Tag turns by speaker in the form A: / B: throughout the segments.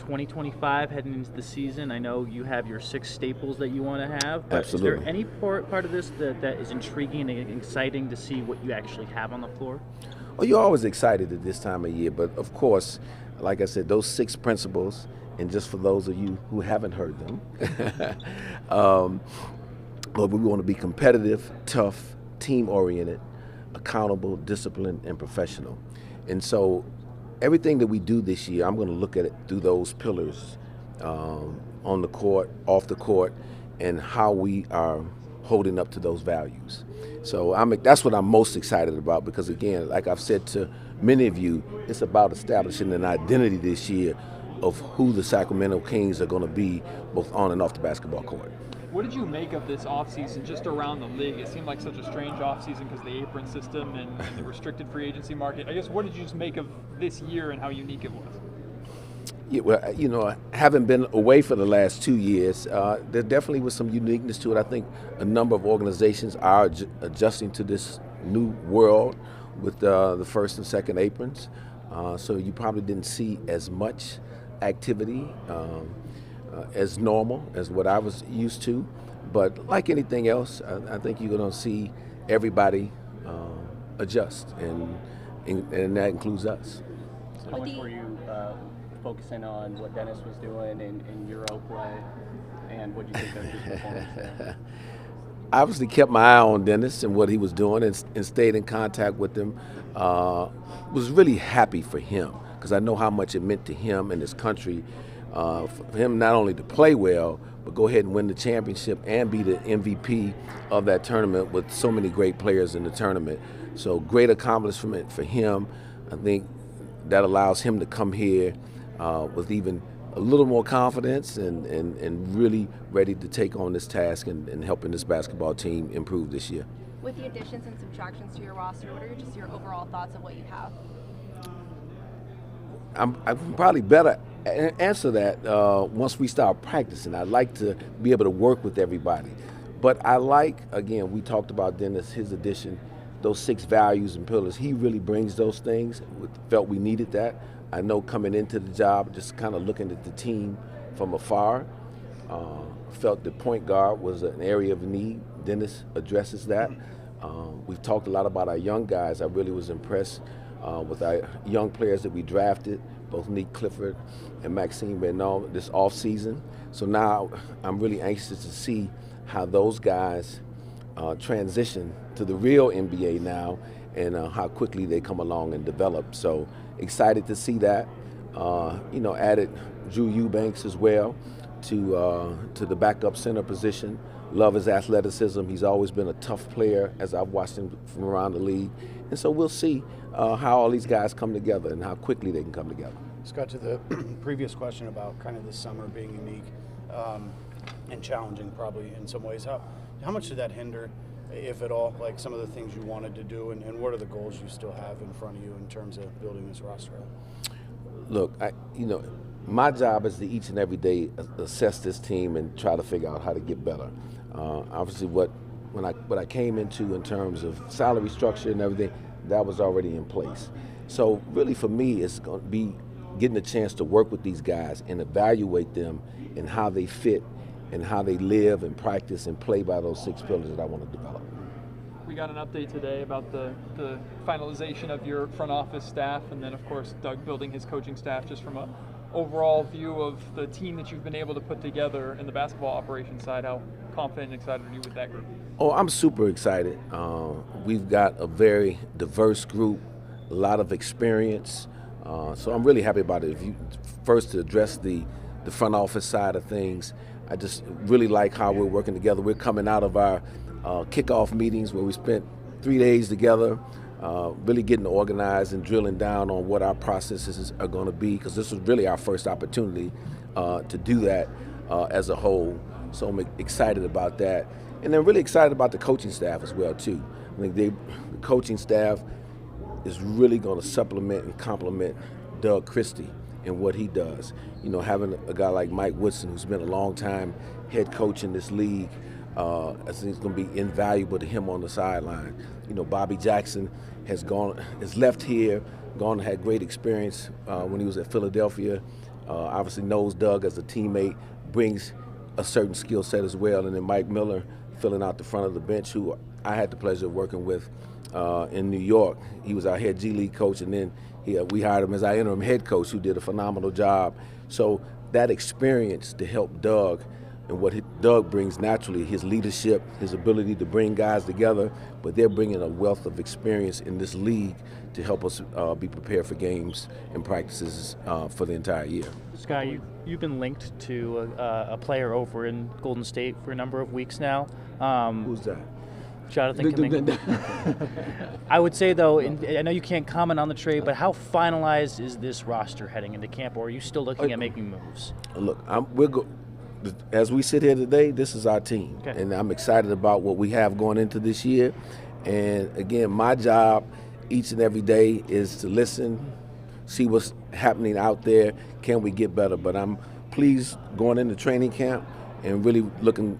A: 2025 heading into the season? I know you have your 6 staples that you want to have, but
B: Absolutely.
A: is there any part of this that is intriguing and exciting to see what you actually have on the floor?
B: Well, you're always excited at this time of year, but of course, like I said, those 6 principles, and just for those of you who haven't heard them, but we want to be competitive, tough, team-oriented, accountable, disciplined, and professional. And so everything that we do this year, I'm going to look at it through those pillars, on the court, off the court, and how we are holding up to those values. So that's what I'm most excited about, because again, like I've said to many of you, it's about establishing an identity this year of who the Sacramento Kings are going to be, both on and off the basketball court.
C: What did you make of this offseason just around the league? It seemed like such a strange offseason because of the apron system and the restricted free agency market. I guess, what did you just make of this year and how unique it was?
B: Yeah, well, having been away for the last 2 years, there definitely was some uniqueness to it. I think a number of organizations are adjusting to this new world with the first and second aprons. So you probably didn't see as much activity as normal as what I was used to. But like anything else, I think you're going to see everybody adjust, and that includes us.
D: How much were you focusing on what Dennis was doing in Euro play, and what did you think of his performance there?
B: I obviously kept my eye on Dennis and what he was doing, and stayed in contact with him. Was really happy for him, because I know how much it meant to him and his country, for him not only to play well, but go ahead and win the championship and be the MVP of that tournament with so many great players in the tournament. So great accomplishment for him. I think that allows him to come here with even a little more confidence and really ready to take on this task and helping this basketball team improve this year.
E: With the additions and subtractions to your roster, what are just your overall thoughts of what you have?
B: I can probably better answer that once we start practicing. I'd like to be able to work with everybody. But I like, again, we talked about Dennis, his addition, those 6 values and pillars. He really brings those things. Felt we needed that. I know coming into the job, just kind of looking at the team from afar, felt the point guard was an area of need. Dennis addresses that. We've talked a lot about our young guys. I really was impressed with our young players that we drafted, both Nique, Clifford, and Maxime Reynaud this offseason. So now I'm really anxious to see how those guys transition to the real NBA now, and how quickly they come along and develop. So excited to see that. Added Drew Eubanks as well to the backup center position. Love his athleticism. He's always been a tough player as I've watched him from around the league. And so we'll see how all these guys come together and how quickly they can come together.
F: Scott, to the previous question about kind of this summer being unique and challenging probably in some ways, how much did that hinder, if at all, like some of the things you wanted to do, and what are the goals you still have in front of you in terms of building this roster up?
B: Look, my job is to each and every day assess this team and try to figure out how to get better. Obviously, what I came into in terms of salary structure and everything, that was already in place. So really for me, it's going to be getting a chance to work with these guys and evaluate them and how they fit and how they live and practice and play by those 6 pillars that I want to develop.
C: We got an update today about the finalization of your front office staff, and then of course Doug building his coaching staff, just from a overall view of the team that you've been able to put together in the basketball operations side. How confident and excited are you with that group?
B: Oh, I'm super excited. We've got a very diverse group, a lot of experience. So I'm really happy about it. First, to address the front office side of things, I just really like how we're working together. We're coming out of our kickoff meetings where we spent 3 days together, really getting organized and drilling down on what our processes are going to be, because this was really our first opportunity to do that as a whole. So I'm excited about that. And then really excited about the coaching staff as well, too. I think the coaching staff is really going to supplement and complement Doug Christie and what he does. Having a guy like Mike Woodson, who's been a long time head coach in this league, I think it's going to be invaluable to him on the sideline. Bobby Jackson has left here, had great experience when he was at Philadelphia, obviously knows Doug as a teammate, brings a certain skill set as well. And then Mike Miller filling out the front of the bench, who I had the pleasure of working with in New York. He was our head G League coach, and then we hired him as our interim head coach, who did a phenomenal job. So that experience to help Doug, and what Doug brings naturally, his leadership, his ability to bring guys together, but they're bringing a wealth of experience in this league to help us be prepared for games and practices for the entire year.
A: Scott, you've been linked to a player over in Golden State for a number of weeks now.
B: Who's that?
A: Jonathan Kuminga. I would say, though, I know you can't comment on the trade, but how finalized is this roster heading into camp, or are you still looking at making moves?
B: Look, as we sit here today, this is our team,
A: okay,
B: and I'm excited about what we have going into this year. And again, my job each and every day is to listen, see what's happening out there. Can we get better? But I'm pleased going into training camp and really looking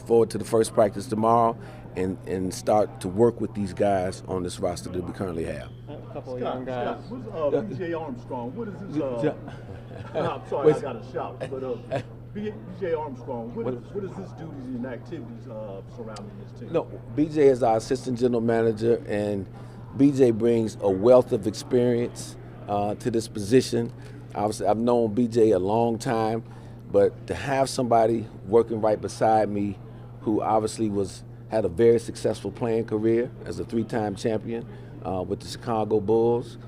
B: forward to the first practice tomorrow and start to work with these guys on this roster that we currently have.
G: A couple of young guys. BJ Armstrong, what is his I'm sorry, I got a shout, but BJ Armstrong, what is his duties and activities surrounding his team?
B: No, BJ is our assistant general manager, and BJ brings a wealth of experience to this position. Obviously, I've known BJ a long time, but to have somebody working right beside me who obviously had a very successful playing career as a 3-time champion with the Chicago Bulls.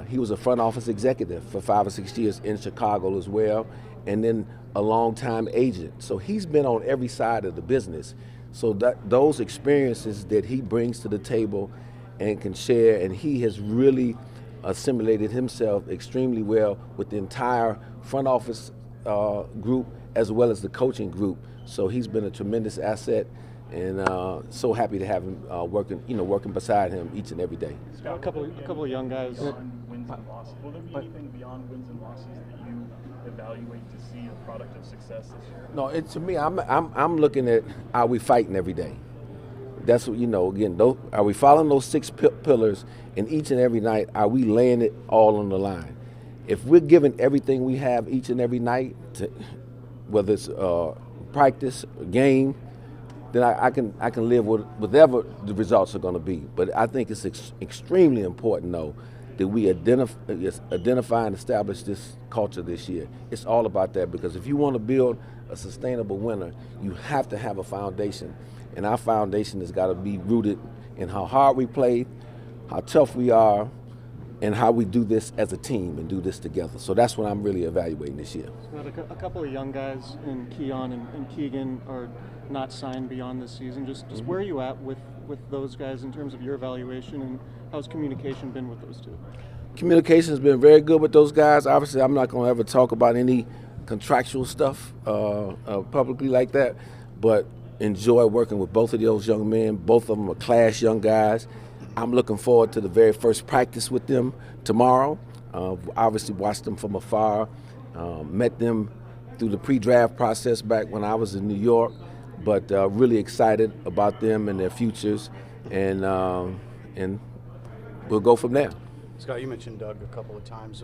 B: He was a front office executive for 5 or 6 years in Chicago as well, and then a long-time agent. So he's been on every side of the business. So those experiences that he brings to the table and can share, and he has really assimilated himself extremely well with the entire front office group as well as the coaching group. So he's been a tremendous asset, and so happy to have him working beside him each and every day.
G: Scott,
D: a couple of young guys.
G: Beyond wins and losses. Will there be anything beyond wins and losses that you evaluate to see a product of success this year?
B: No, to me, I'm looking at, are we fighting every day? That's what, again, are we following those 6 pillars, and each and every night, are we laying it all on the line? If we're giving everything we have each and every night, whether it's practice, a game, then I can live with whatever the results are going to be. But I think it's extremely important, though, that we identify and establish this culture this year. It's all about that, because if you want to build a sustainable winner, you have to have a foundation. And our foundation has got to be rooted in how hard we play, how tough we are, and how we do this as a team and do this together. So that's what I'm really evaluating this year.
H: A couple of young guys in Keon and Keegan are not signed beyond this season. Just where are you at with those guys in terms of your evaluation, and how's communication been with those two?
B: Communication's been very good with those guys. Obviously, I'm not going to ever talk about any contractual stuff publicly like that, but enjoy working with both of those young men. Both of them are class young guys. I'm looking forward to the very first practice with them tomorrow. Obviously watched them from afar, met them through the pre-draft process back when I was in New York, but really excited about them and their futures, and we'll go from there.
F: Scott, you mentioned Doug a couple of times.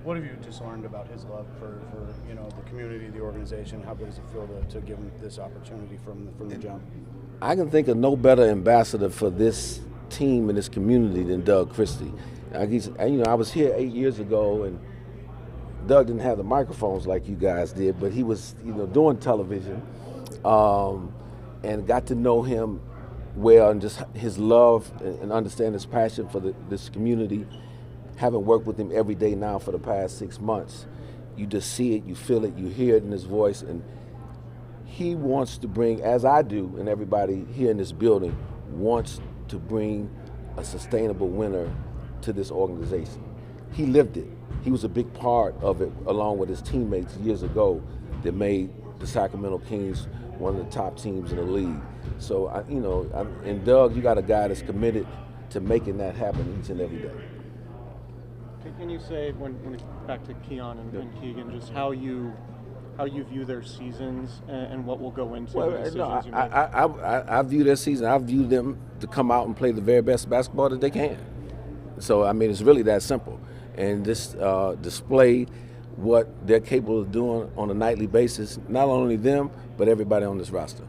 F: What have you just learned about his love for the community, the organization? How good does it feel to give him this opportunity from the jump?
B: I can think of no better ambassador for this team and this community than Doug Christie. I was here 8 years ago, and Doug didn't have the microphones like you guys did, but he was doing television, and got to know him well, and just his love and understand his passion for this community. Having worked with him every day now for the past 6 months, you just see it, you feel it, you hear it in his voice, and he wants to bring, as I do, and everybody here in this building wants to bring a sustainable winner to this organization. He lived it. He was a big part of it, along with his teammates years ago, that made the Sacramento Kings one of the top teams in the league. So, and Doug, you got a guy that's committed to making that happen each and every day.
H: Can you say, when back to Keon and Keegan, just how you view their seasons and what will go into the decisions you make?
B: I view their season. I view them to come out and play the very best basketball that they can. So, it's really that simple. And this display what they're capable of doing on a nightly basis, not only them, but everybody on this roster.